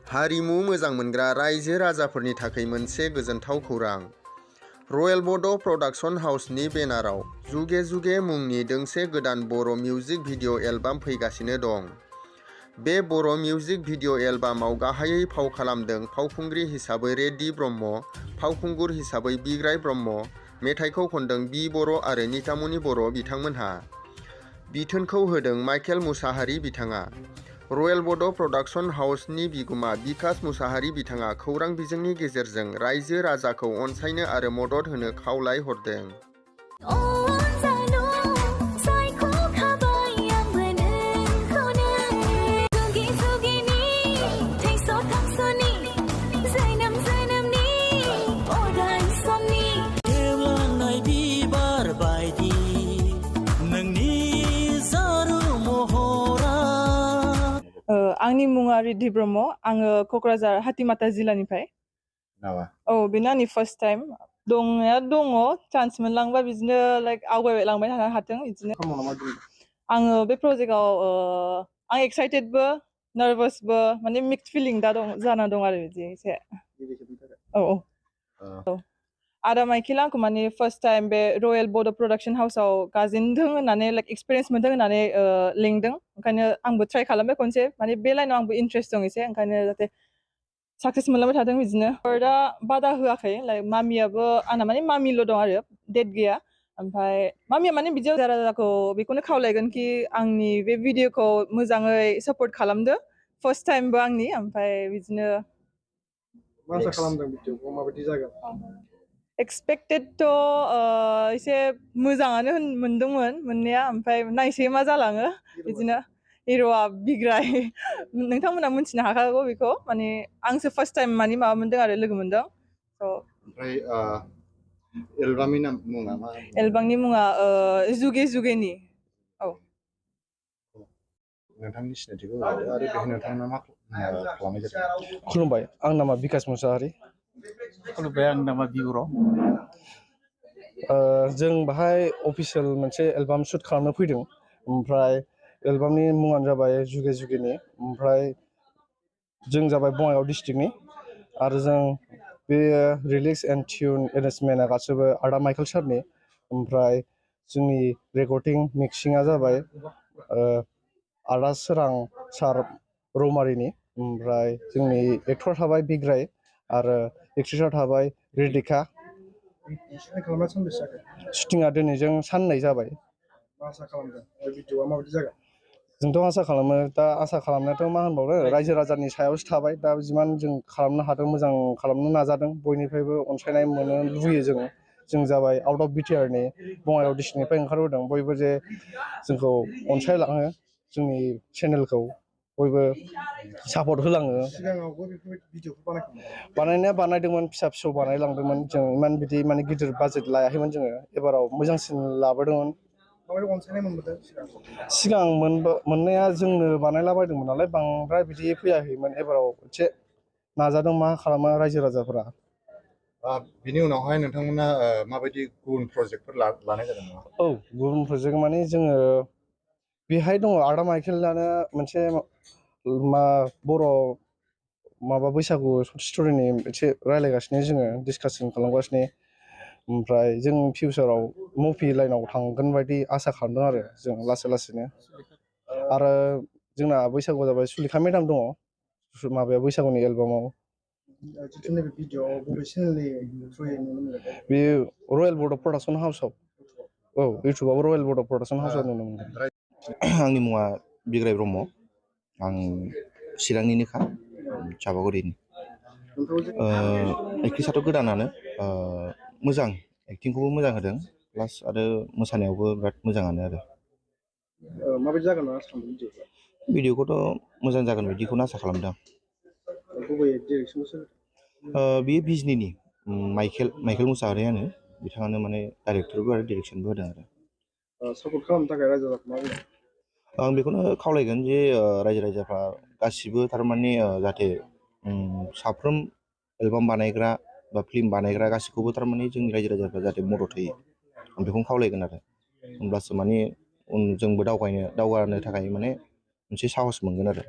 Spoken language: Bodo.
हारिमु मोजां मोनग्रा रायजो राजाफोरनि थाखाय मोनसे गोजोनथाव खौरां। रयेल बड' प्रडाक्शन हाउसनि बेनाराव जुगे जुगे मुंनि दोंसे गोदान बर' मिउजिक भिडिअ' एलबाम फैगासिनो दं। बे बर' मिउजिक भिडिअ' एलबामाव गाहायै फाव खालामदों फावखुंग्रि हिसाबै रेड्डी ब्रह्म, फावखुंगुर हिसाबै बिग्राय ब्रह्म, मेथाइखौ खनदों बि बर' आरो नितामनि बर' बिथांमोनहा। बिथोनखौ होदों माइकेल मुसाहारि बिथाङा। रयेल बड' प्रडाक्शन हाउसनि बिगुमा बिकास मुसाहारि बिथाङा खौरां बिजोंनि गेजेरजों रायजो राजाखौ अनसायनो आरो मदद होनो खावलाय हरदों। आंनि मुङा रिद्धि ब्रह्म। आङो क'क्राझार हातिमाटा जिल्लानिफ्राय। बेनो आंनि फार्स्ट टाइम। दंनाया दङ, चान्स मोनलांबा बिदिनो आवगायलांबाय थानो हाथों बिदिनो। आङो बे प्रजेक्टआव आं एक्साइटेडबो नार्भासबो माने मिक्स फिलिं दा जाना दं आरो बिदि एसे। आदा माइकेला आंखौ माने फार्स्ट टाइम बे रयेल बड' प्रडाक्शन हाउसआव गाजेनदों होननानै एक्सपिरियेन्स मोनदों होननानै लिंदों। ओंखायनो आंबो ट्राइ खालामबाय खनसे, माने बे लाइनाव आंबो इन्ट्रेस्ट दं एसे, ओंखायनो जाहाथे साक्सेस मोनलांबाय थाथों बिदिनो। दा बादा होआखै, मामियाबो आंना माने मामिल' दं आरो डेट गैया। ओमफ्राय मामिया माने बिदियाव राजाखौ बेखौनो खावलायगोन कि आंनि बे भिडिअ'खौ मोजाङै सापर्ट खालामदो, फार्स्ट टाइमबो आंनि। ओमफ्राय बिदिनो आसा खालामदों भिडिअ'खौ माबायदि जागोन? एक्सपेक्टेडथ' एसे मोजाङानो मोनदोंमोन मोननाया, ओमफ्राय नायसै मा जालाङो बिदिनो। हिर'आ बिग्राय, नोंथांमोना मिथिनो हाखागौ बेखौ, माने आंसो फार्स्ट टाइम माने माबा मोनदों आरो लोगो मोनदों। ओमफ्राय एलबामनि मुङा मा? एलबामनि मुङा जुगे जुगेनि। नोंथांनि सिनायथिखौ आरो बेहाय नोंथाङा मा खालामनाय जादों? खुलुमबाय, आंनि नामा बिकास मुसाहारि। खुलुमबाय, आंनि नामा बिबर'। जों बाहाय अफिसियेल मोनसे एलबाम शुट खालामनो फैदों। ओमफ्राय एलबामनि मुङानो जाबाय जुगे जुगेनि। ओमफ्राय जों जाबाय बङाइगाव डिस्ट्रिक्टनि, आरो जों बे रिलिक्स एन्ड टिउन एरेन्जमेन्टआ गासिबो आदा माइकेल सारनि। ओमफ्राय जोंनि रेकर्डिं मिक्सिंआ जाबाय आदा सोरां सार रौमारिनि। ओमफ्राय जोंनि एक्टर थाबाय बिग्राय आरो एक्ट्रिसआव थाबाय रिदिका। शुटिंआ दिनैजों साननै जाबाय। आसा खालामदों बे भिडिअ'आ माबायदि जागोन? जोंथ' आसा खालामो, दा आसा खालामनायाथ' मा होनबावनो, रायजो राजानि सायावसो थाबाय। दा जिमान जों खालामनो हादों, मोजां खालामनो नाजादों, बयनिफ्रायबो अनसायनाय मोनो लुबैयो जोङो। जों जाबाय आउट अफ बिटिआरनि बङाइगाव डिस्ट्रिक्टनिफ्राय ओंखारबोदों। बयबो जे जोंखौ अनसायलाङो, जोंनि चेनेलखौ बयबो सापर्ट होलाङो। सिगाङावबो बेफोरबायदि भिडिअ'खौ बानायनाया बानायदोंमोन, फिसा फिसौ बानायलांदोंमोन जों। इमान बिदि माने गिदिर बाजेट लायाखैमोन जोङो। एबाराव मोजांसिन लाबोदोंमोन। माबायदि अनसायनाय मोनबोदों सिगां मोननाया जोंनो बानायलाबायदोंमोन नालाय, बांद्राय बिदि फैयाखैमोन। एबाराव एसे नाजादों, मा खालामो रायजो राजाफोरा। बिनि उनावहाय नोंथांमोना माबायदि गुबुन प्रजेक्टफोर लानाय जादों नामा? गुबुन प्रजेक्ट माने जोङो बेहाय दङ, आदा माइकेलानो मोनसे बर' माबा बैसागु स्ट'रिनि एसे रायज्लायगासिनो, जोङो डिसकासन खालामगासिनो। ओमफ्राय जों फिउचाराव मुभि लाइनाव थांगोन बायदि आसा खालामदों आरो जों लासै लासैनो। आरो जोंना बैसागुआव जाबाय सुलेखा मेदाम दङ माबायाव बैसागुनि एलबामाव। बे रयेल बड' प्रडाक्शन हाउसआव, इउटुबाव रयेल बड' प्रडाक्शन हाउसआव नुनो मोनदों। आंनि मुङा बिग्राय ब्रह्म। आं चिरांनिनोखा, चापागुरिनि। एक्ट्रिसआथ' गोदानानो, मोजां एक्टिंखौबो मोजां होदों, प्लास आरो मोसानायावबो बिराद मोजाङानो आरो। माबायदि जागोन भिडिअखौथ' मोजां जागोन बायदिखौनो आसा खालामदों। बेयो बिजनिनि माइकेल मुसाहारियानो, बिथाङानो माने डाइरेक्टरबो आरो डिरेक्सनबो होदों आरो। सापर्ट खालामनो थाखाय रायजो राजाखौ मा बुङो? आं बेखौनो खावलायगोन जे रायजो राजाफ्रा गासिबो थारमाने जाहाथे साफ्रोम एलबाम बानायग्रा बा फिल्म बानायग्रा गासिखौबो थारमाने जोंनि रायजो राजाफ्रा जाहाथे मदद होयो, आं बेखौनो खावलायगोन आरो। होमब्लासो माने जोंबो दावगानो थाखाय माने मोनसे साहस मोनगोन आरो।